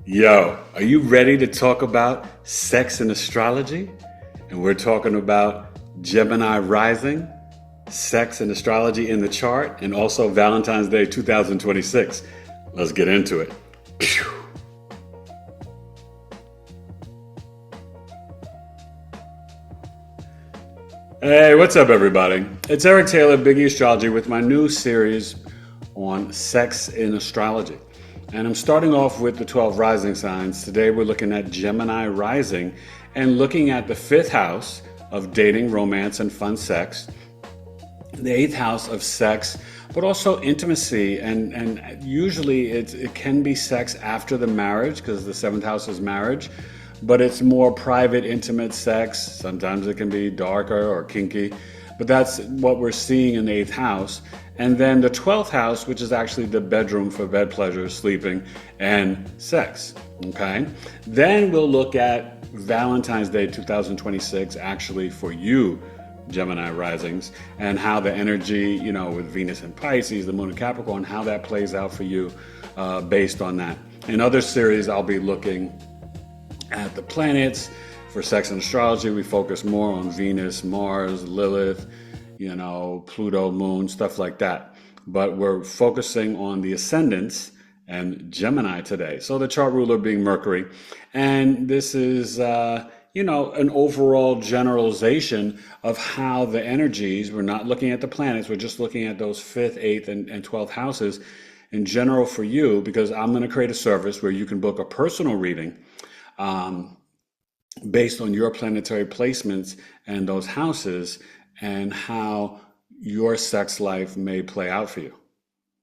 Yo, are you ready to talk about sex and astrology? And we're talking about Gemini Rising, sex and astrology in the chart, and also Valentine's Day 2026. Let's get into it. Phew. Hey, what's up, everybody? It's Eric Taylor, BigEAstro, with my new series on sex in astrology. And I'm starting off with the 12 rising signs. Today we're looking at Gemini Rising and looking at the fifth house of dating, romance, and fun sex, the eighth house of sex, but also intimacy. And usually it can be sex after the marriage because the seventh house is marriage, but it's more private, intimate sex. Sometimes it can be darker or kinky, but that's what we're seeing in the eighth house. And then the 12th house, which is actually the bedroom for bed pleasure, sleeping, and sex. Okay? Then we'll look at Valentine's Day 2026, actually for you, Gemini risings, and how the energy, with Venus and Pisces, the moon in Capricorn, how that plays out for you based on that. In other series, I'll be looking at the planets. For sex and astrology, we focus more on Venus, Mars, Lilith, Pluto, Moon, stuff like that. But we're focusing on the ascendants and Gemini today. So the chart ruler being Mercury. And this is, an overall generalization of how the energies, we're not looking at the planets, we're just looking at those 5th, 8th, and 12th houses in general for you, because I'm going to create a service where you can book a personal reading based on your planetary placements and those houses and how your sex life may play out for you.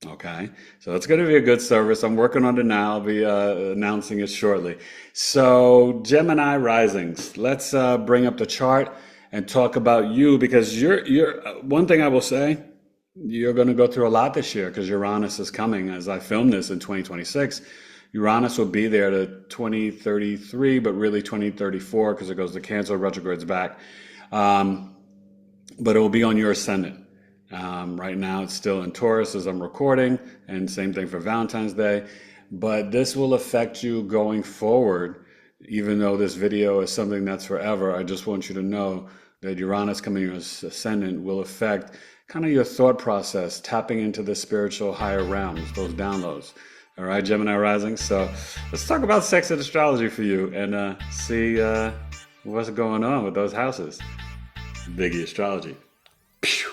Okay, so it's going to be a good service. I'm working on it now. I'll be announcing it shortly. So Gemini risings, let's bring up the chart and talk about you, because you're one thing I will say, you're going to go through a lot this year because Uranus is coming. As I film this in 2026, Uranus will be there to 2033, but really 2034 because it goes to Cancer, retrogrades back. But it will be on your ascendant. Right now it's still in Taurus as I'm recording, and same thing for Valentine's Day. But this will affect you going forward. Even though this video is something that's forever, I just want you to know that Uranus coming in your ascendant will affect kind of your thought process, tapping into the spiritual higher realms, those downloads. All right, Gemini rising. So let's talk about sex and astrology for you and see what's going on with those houses. Biggie astrology. Pew.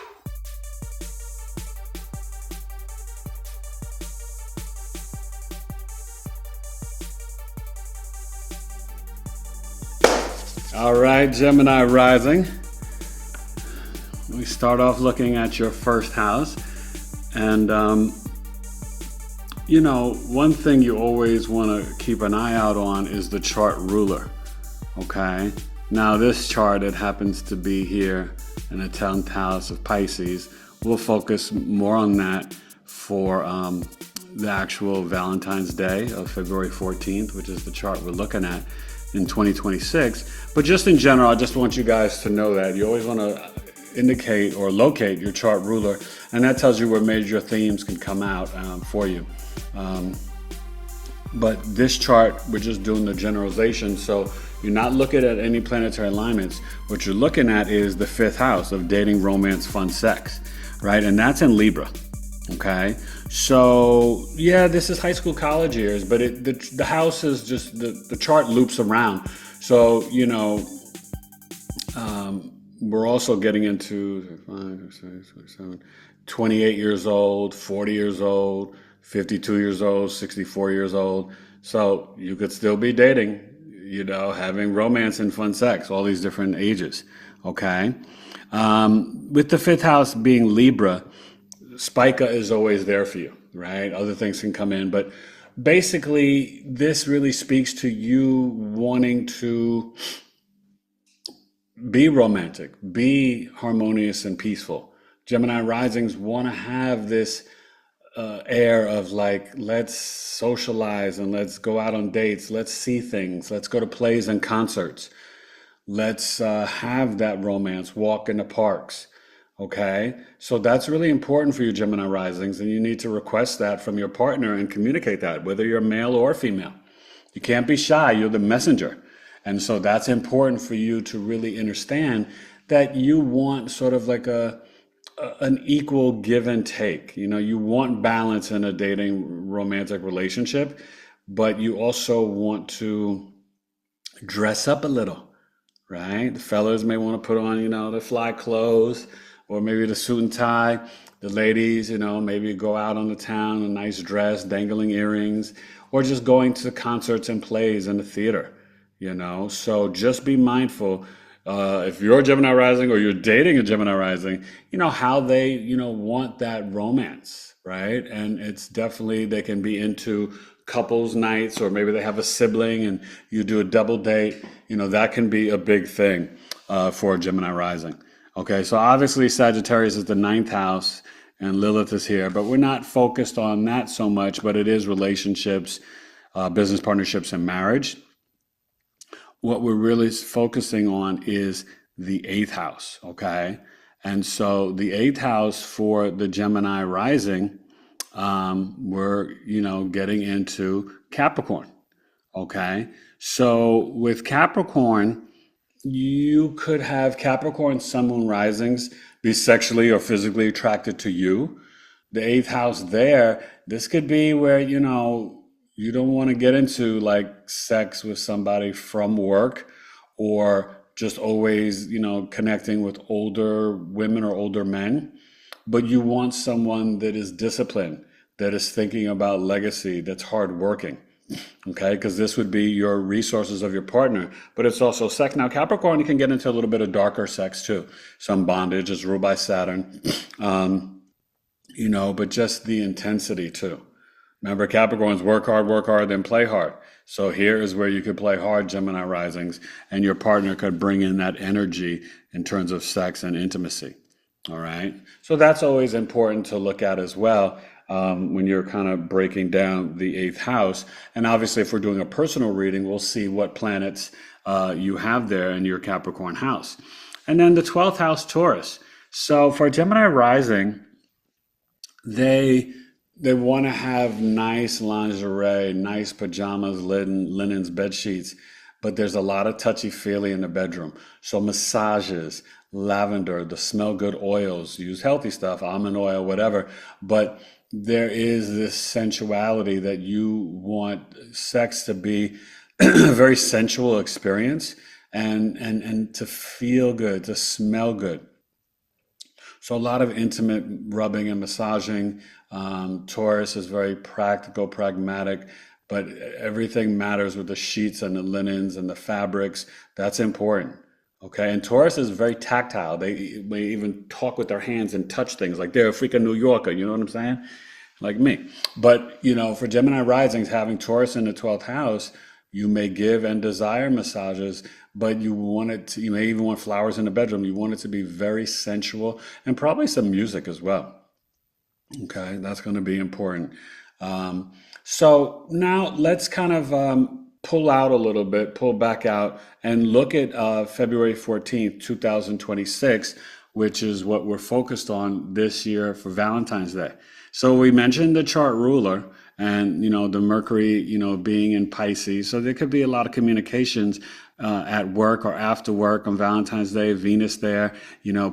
All right, Gemini rising. We start off looking at your first house. And, one thing you always want to keep an eye out on is the chart ruler. Okay? Now, this chart, it happens to be here in the 10th house of Pisces. We'll focus more on that for the actual Valentine's Day of February 14th, which is the chart we're looking at in 2026. But just in general, I just want you guys to know that you always want to indicate or locate your chart ruler, and that tells you where major themes can come out for you. But this chart, we're just doing the generalization, so you're not looking at any planetary alignments. What you're looking at is the 5th house of dating, romance, fun, sex, right? And that's in Libra. Okay, so yeah, this is high school, college years, but the house is just the chart loops around. So we're also getting into 5, 6, 7, 28 years old, 40 years old, 52 years old, 64 years old. So you could still be dating, having romance and fun sex, all these different ages. Okay, with the 5th house being Libra, Spica is always there for you, right? Other things can come in, but basically this really speaks to you wanting to be romantic, be harmonious and peaceful. Gemini risings want to have this air of like, let's socialize and let's go out on dates, let's see things, let's go to plays and concerts, let's have that romance, walk in the parks. Okay, so that's really important for you, Gemini risings, and you need to request that from your partner and communicate that, whether you're male or female. You can't be shy. You're the messenger. And so that's important for you to really understand that you want sort of like an equal give and take. You want balance in a dating romantic relationship, but you also want to dress up a little, right? The fellas may want to put on, the fly clothes or maybe the suit and tie. The ladies, maybe go out on the town, a nice dress, dangling earrings, or just going to concerts and plays in the theater. So just be mindful. If you're a Gemini rising or you're dating a Gemini rising, how they, want that romance, right? And it's definitely, they can be into couples nights, or maybe they have a sibling and you do a double date. That can be a big thing for a Gemini rising. Okay, so obviously Sagittarius is the ninth house and Lilith is here, but we're not focused on that so much, but it is relationships, business partnerships, and marriage. What we're really focusing on is the eighth house, okay? And so the eighth house for the Gemini rising, we're, getting into Capricorn, okay? So with Capricorn, you could have Capricorn sun, moon risings be sexually or physically attracted to you. The eighth house there, this could be where, you don't want to get into like sex with somebody from work, or just always, connecting with older women or older men, but you want someone that is disciplined, that is thinking about legacy, that's hardworking. Okay, because this would be your resources of your partner, but it's also sex. Now, Capricorn, you can get into a little bit of darker sex too. Some bondage is ruled by Saturn, but just the intensity too. Remember, Capricorns work hard, then play hard. So here is where you could play hard, Gemini risings, and your partner could bring in that energy in terms of sex and intimacy. All right. So that's always important to look at as well. When you're kind of breaking down the eighth house. And obviously, if we're doing a personal reading, we'll see what planets you have there in your Capricorn house. And then the 12th house, Taurus. So for Gemini rising, they want to have nice lingerie, nice pajamas, linens, bed sheets, but there's a lot of touchy-feely in the bedroom. So massages, lavender, the smell good oils, use healthy stuff, almond oil, whatever, but there is this sensuality that you want sex to be a very sensual experience, and to feel good, to smell good. So a lot of intimate rubbing and massaging. Taurus is very practical, pragmatic, but everything matters with the sheets and the linens and the fabrics. That's important. Okay, and Taurus is very tactile. They may even talk with their hands and touch things like they're a freaking New Yorker, you know what I'm saying? Like me. But, for Gemini risings, having Taurus in the 12th house, you may give and desire massages, but you may even want flowers in the bedroom. You want it to be very sensual, and probably some music as well. Okay, that's going to be important. So now let's kind of pull back out and look at February 14th, 2026, which is what we're focused on this year for Valentine's Day. So we mentioned the chart ruler and, the Mercury, being in Pisces. So there could be a lot of communications at work or after work on Valentine's Day, Venus there,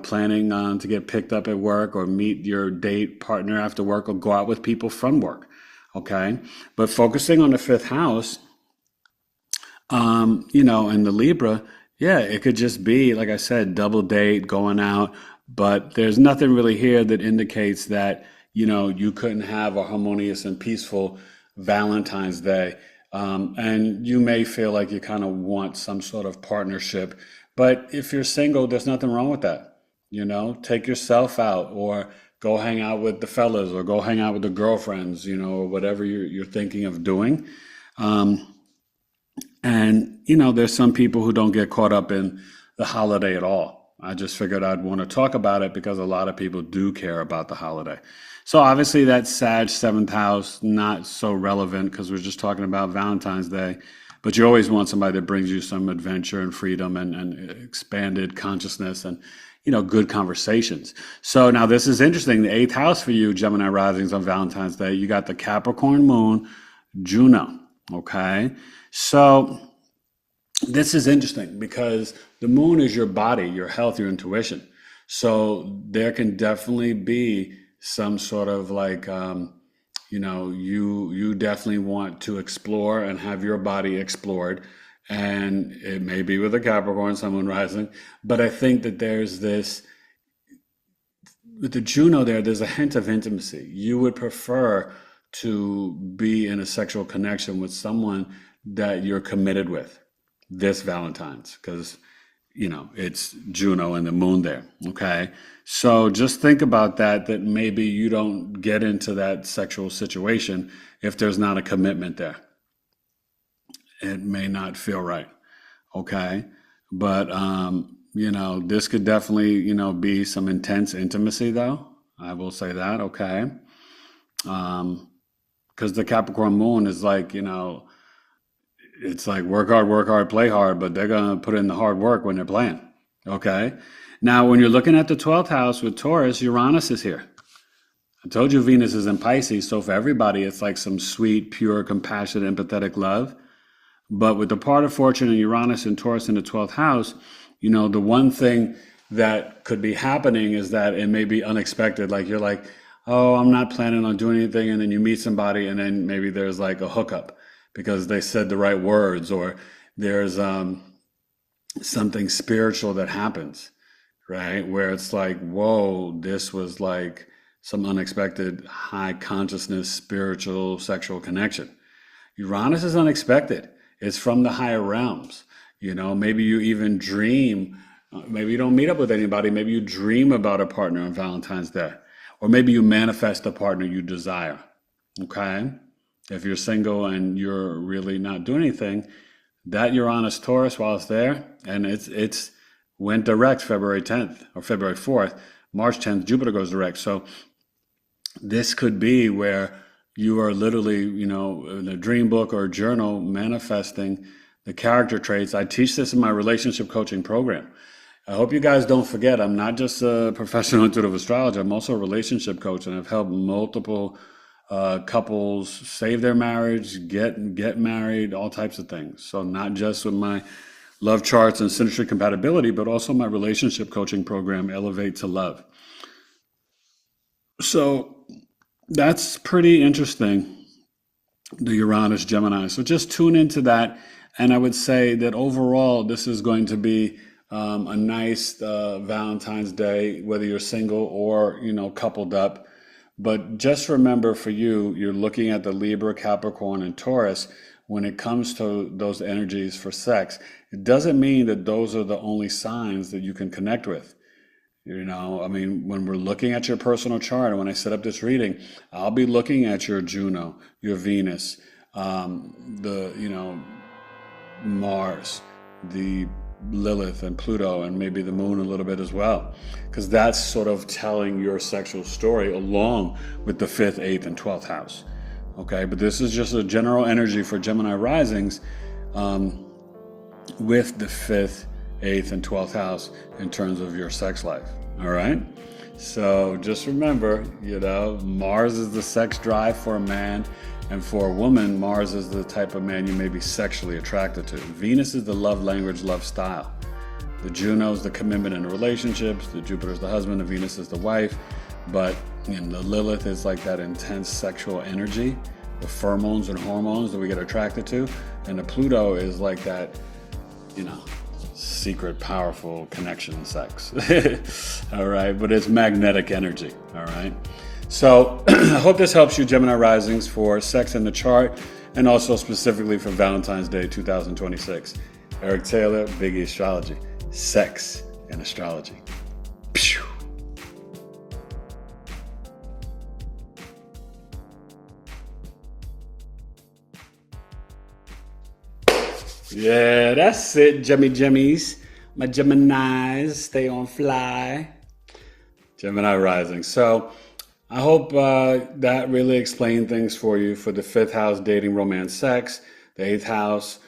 planning to get picked up at work or meet your date partner after work or go out with people from work. Okay. But focusing on the fifth house, and the Libra, yeah, it could just be, like I said, double date, going out, but there's nothing really here that indicates that, you couldn't have a harmonious and peaceful Valentine's Day. And you may feel like you kind of want some sort of partnership, but if you're single, there's nothing wrong with that. Take yourself out, or go hang out with the fellas, or go hang out with the girlfriends, or whatever you're thinking of doing. And, there's some people who don't get caught up in the holiday at all. I just figured I'd want to talk about it because a lot of people do care about the holiday. So obviously that Sag 7th house, not so relevant because we're just talking about Valentine's Day. But you always want somebody that brings you some adventure and freedom and expanded consciousness and, good conversations. So now this is interesting. The 8th house for you, Gemini risings on Valentine's Day, you got the Capricorn moon, Juno. Okay. So this is interesting because the moon is your body, your health, your intuition. So there can definitely be some sort of like, you definitely want to explore and have your body explored, and it may be with a Capricorn, Sun, Moon, Rising. But I think that there's this with the Juno there. There's a hint of intimacy. You would prefer to be in a sexual connection with someone that you're committed with this Valentine's, because it's Juno and the moon there. Okay. So just think about that maybe you don't get into that sexual situation if there's not a commitment there. It may not feel right. Okay. But, this could definitely, be some intense intimacy though. I will say that. Okay. Because the Capricorn moon is like, it's like work hard, play hard, but they're going to put in the hard work when they're playing. Okay. Now, when you're looking at the 12th house with Taurus, Uranus is here. I told you Venus is in Pisces. So for everybody, it's like some sweet, pure, compassionate, empathetic love. But with the part of fortune and Uranus and Taurus in the 12th house, the one thing that could be happening is that it may be unexpected. Like you're like, oh, I'm not planning on doing anything. And then you meet somebody and then maybe there's like a hookup because they said the right words, or there's something spiritual that happens, right? Where it's like, whoa, this was like some unexpected high consciousness, spiritual, sexual connection. Uranus is unexpected. It's from the higher realms. Maybe you even dream, maybe you don't meet up with anybody. Maybe you dream about a partner on Valentine's Day, or maybe you manifest a partner you desire. Okay. If you're single and you're really not doing anything, that Uranus Taurus, while it's there, and it's went direct February 10th or February 4th, March 10th, Jupiter goes direct. So this could be where you are literally, in a dream book or a journal, manifesting the character traits. I teach this in my relationship coaching program. I hope you guys don't forget, I'm not just a professional intuitive astrologer, I'm also a relationship coach, and I've helped multiple couples save their marriage, get married, all types of things. So not just with my love charts and synastry compatibility, but also my relationship coaching program, Elevate to Love. So that's pretty interesting, the Uranus Gemini. So just tune into that. And I would say that overall, this is going to be a nice Valentine's Day, whether you're single or, coupled up. But just remember, for you, you're looking at the Libra, Capricorn, and Taurus. When it comes to those energies for sex, it doesn't mean that those are the only signs that you can connect with. When we're looking at your personal chart, and when I set up this reading, I'll be looking at your Juno, your Venus, Mars, the Lilith and Pluto, and maybe the moon a little bit as well, because that's sort of telling your sexual story along with the 5th, 8th, and 12th house. Okay, but this is just a general energy for Gemini risings with the 5th, 8th, and 12th house in terms of your sex life. All right, so just remember, Mars is the sex drive for a man. And for a woman, Mars is the type of man you may be sexually attracted to. Venus is the love language, love style. The Juno is the commitment in the relationships. The Jupiter is the husband. The Venus is the wife. But the Lilith is like that intense sexual energy, the pheromones and hormones that we get attracted to. And the Pluto is like that, secret, powerful connection and sex. All right. But it's magnetic energy. All right. So I hope this helps you, Gemini risings, for sex in the chart, and also specifically for Valentine's Day 2026. Eric Taylor, BigEAstro, Sex and Astrology. Pew. Yeah, that's it, Gemmies. My Geminis stay on fly. Gemini rising. So I hope that really explained things for you for the 5th house, dating, romance, sex, the 8th house.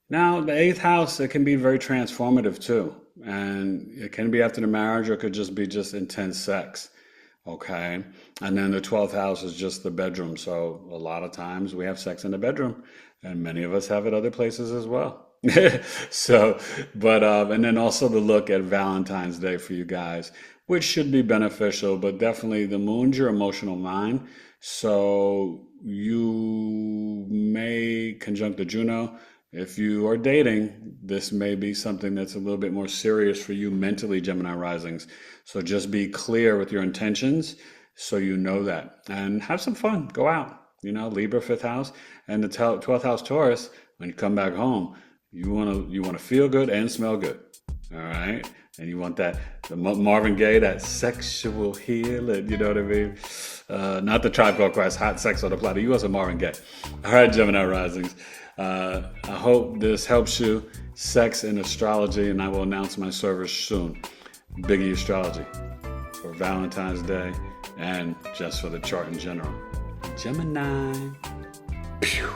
Now, the 8th house, it can be very transformative too. And it can be after the marriage, or it could just be intense sex. Okay. And then the 12th house is just the bedroom. So a lot of times we have sex in the bedroom. And many of us have it other places as well. So, and then also the look at Valentine's Day for you guys, which should be beneficial, but definitely the moon's your emotional mind. So you may conjunct the Juno. If you are dating, this may be something that's a little bit more serious for you mentally, Gemini risings. So just be clear with your intentions so you know that. And have some fun. Go out. Libra fifth house and the 12th house Taurus, when you come back home, you wanna feel good and smell good. All right. And you want the Marvin Gaye, that sexual healing, you know what I mean? Not the Tribe Called Quest, hot sex on the platter. You want some Marvin Gaye. All right, Gemini risings. I hope this helps you. Sex and astrology, and I will announce my service soon. BigEAstro Astrology for Valentine's Day and just for the chart in general. Gemini. Pew.